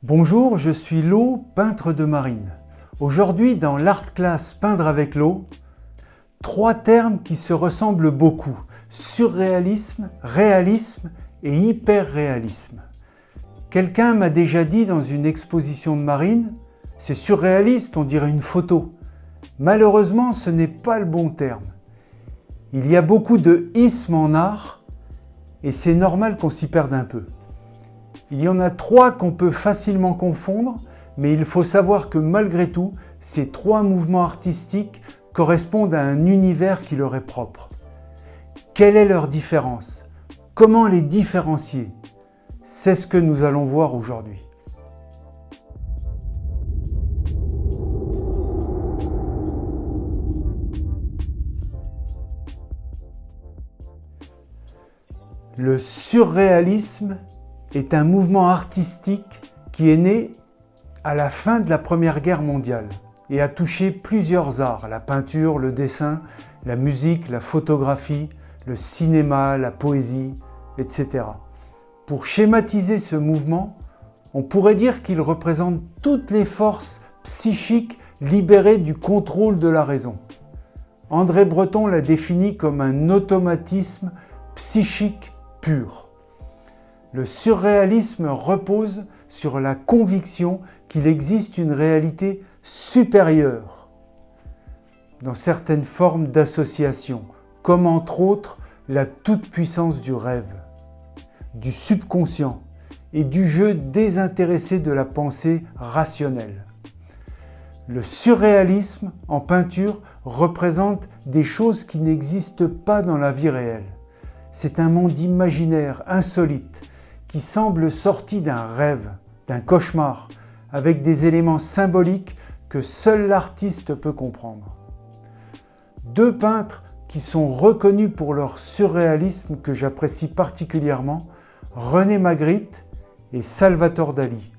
Bonjour, je suis Lo, peintre de marine. Aujourd'hui, dans l'art class Peindre avec l'eau, trois termes qui se ressemblent beaucoup: surréalisme, réalisme et hyperréalisme. Quelqu'un m'a déjà dit dans une exposition de marine: c'est surréaliste, on dirait une photo. Malheureusement, ce n'est pas le bon terme. Il y a beaucoup de ismes en art et c'est normal qu'on s'y perde un peu. Il y en a trois qu'on peut facilement confondre, mais il faut savoir que malgré tout, ces trois mouvements artistiques correspondent à un univers qui leur est propre. Quelle est leur différence? Comment les différencier? C'est ce que nous allons voir aujourd'hui. Le surréalisme est un mouvement artistique qui est né à la fin de la Première Guerre mondiale et a touché plusieurs arts: la peinture, le dessin, la musique, la photographie, le cinéma, la poésie, etc. Pour schématiser ce mouvement, on pourrait dire qu'il représente toutes les forces psychiques libérées du contrôle de la raison. André Breton l'a défini comme un automatisme psychique pur. Le surréalisme repose sur la conviction qu'il existe une réalité supérieure dans certaines formes d'association, comme entre autres la toute-puissance du rêve, du subconscient et du jeu désintéressé de la pensée rationnelle. Le surréalisme en peinture représente des choses qui n'existent pas dans la vie réelle. C'est un monde imaginaire, insolite, qui semble sorti d'un rêve, d'un cauchemar, avec des éléments symboliques que seul l'artiste peut comprendre. Deux peintres qui sont reconnus pour leur surréalisme que j'apprécie particulièrement, René Magritte et Salvador Dali.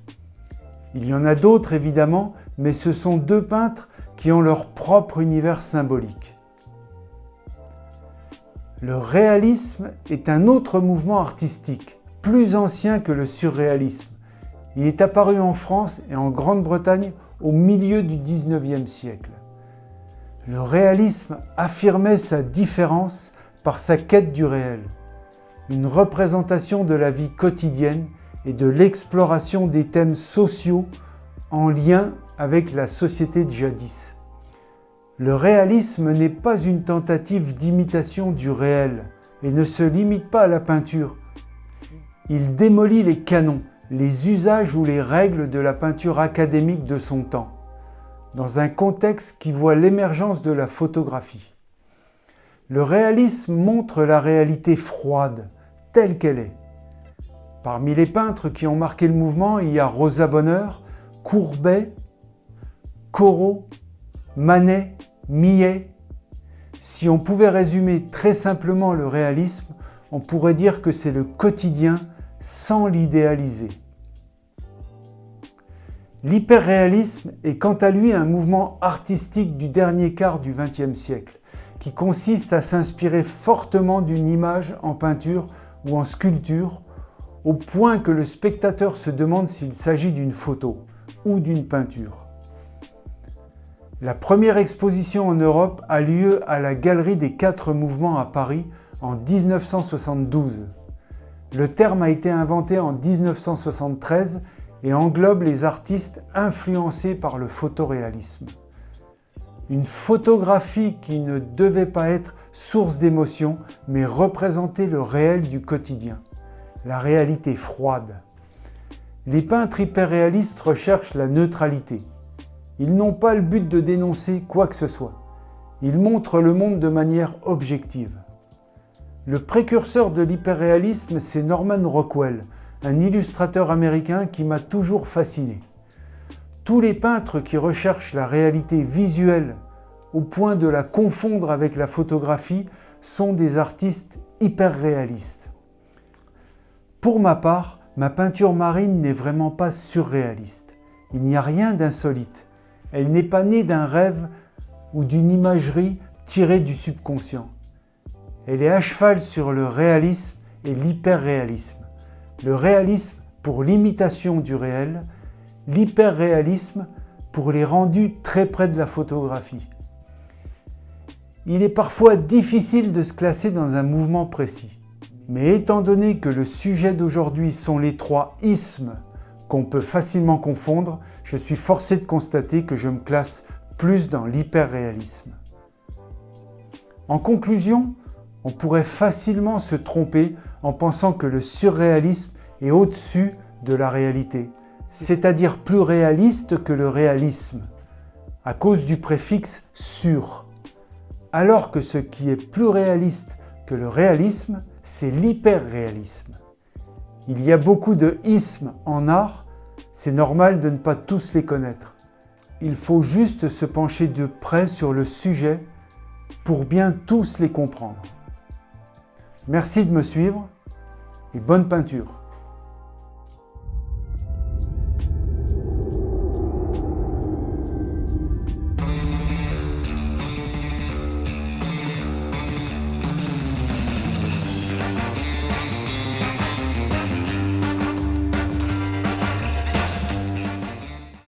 Il y en a d'autres évidemment, mais ce sont deux peintres qui ont leur propre univers symbolique. Le réalisme est un autre mouvement artistique, plus ancien que le surréalisme. Il est apparu en France et en Grande-Bretagne au milieu du XIXe siècle. Le réalisme affirmait sa différence par sa quête du réel, une représentation de la vie quotidienne et de l'exploration des thèmes sociaux en lien avec la société de jadis. Le réalisme n'est pas une tentative d'imitation du réel et ne se limite pas à la peinture. Il démolit les canons, les usages ou les règles de la peinture académique de son temps, dans un contexte qui voit l'émergence de la photographie. Le réalisme montre la réalité froide, telle qu'elle est. Parmi les peintres qui ont marqué le mouvement, il y a Rosa Bonheur, Courbet, Corot, Manet, Millet. Si on pouvait résumer très simplement le réalisme, on pourrait dire que c'est le quotidien sans l'idéaliser. L'hyperréalisme est quant à lui un mouvement artistique du dernier quart du XXe siècle, qui consiste à s'inspirer fortement d'une image en peinture ou en sculpture, au point que le spectateur se demande s'il s'agit d'une photo ou d'une peinture. La première exposition en Europe a lieu à la Galerie des Quatre Mouvements à Paris en 1972. Le terme a été inventé en 1973 et englobe les artistes influencés par le photoréalisme. Une photographie qui ne devait pas être source d'émotion, mais représenter le réel du quotidien, la réalité froide. Les peintres hyperréalistes recherchent la neutralité. Ils n'ont pas le but de dénoncer quoi que ce soit. Ils montrent le monde de manière objective. Le précurseur de l'hyperréalisme, c'est Norman Rockwell, un illustrateur américain qui m'a toujours fasciné. Tous les peintres qui recherchent la réalité visuelle au point de la confondre avec la photographie sont des artistes hyperréalistes. Pour ma part, ma peinture marine n'est vraiment pas surréaliste. Il n'y a rien d'insolite. Elle n'est pas née d'un rêve ou d'une imagerie tirée du subconscient. Elle est à cheval sur le réalisme et l'hyperréalisme. Le réalisme pour l'imitation du réel, l'hyperréalisme pour les rendus très près de la photographie. Il est parfois difficile de se classer dans un mouvement précis. Mais étant donné que le sujet d'aujourd'hui sont les 3 ismes qu'on peut facilement confondre, je suis forcé de constater que je me classe plus dans l'hyperréalisme. En conclusion, on pourrait facilement se tromper en pensant que le surréalisme est au-dessus de la réalité, c'est-à-dire plus réaliste que le réalisme, à cause du préfixe « sur ». Alors que ce qui est plus réaliste que le réalisme, c'est l'hyperréalisme. Il y a beaucoup de ismes en art, c'est normal de ne pas tous les connaître. Il faut juste se pencher de près sur le sujet pour bien tous les comprendre. Merci de me suivre et bonne peinture!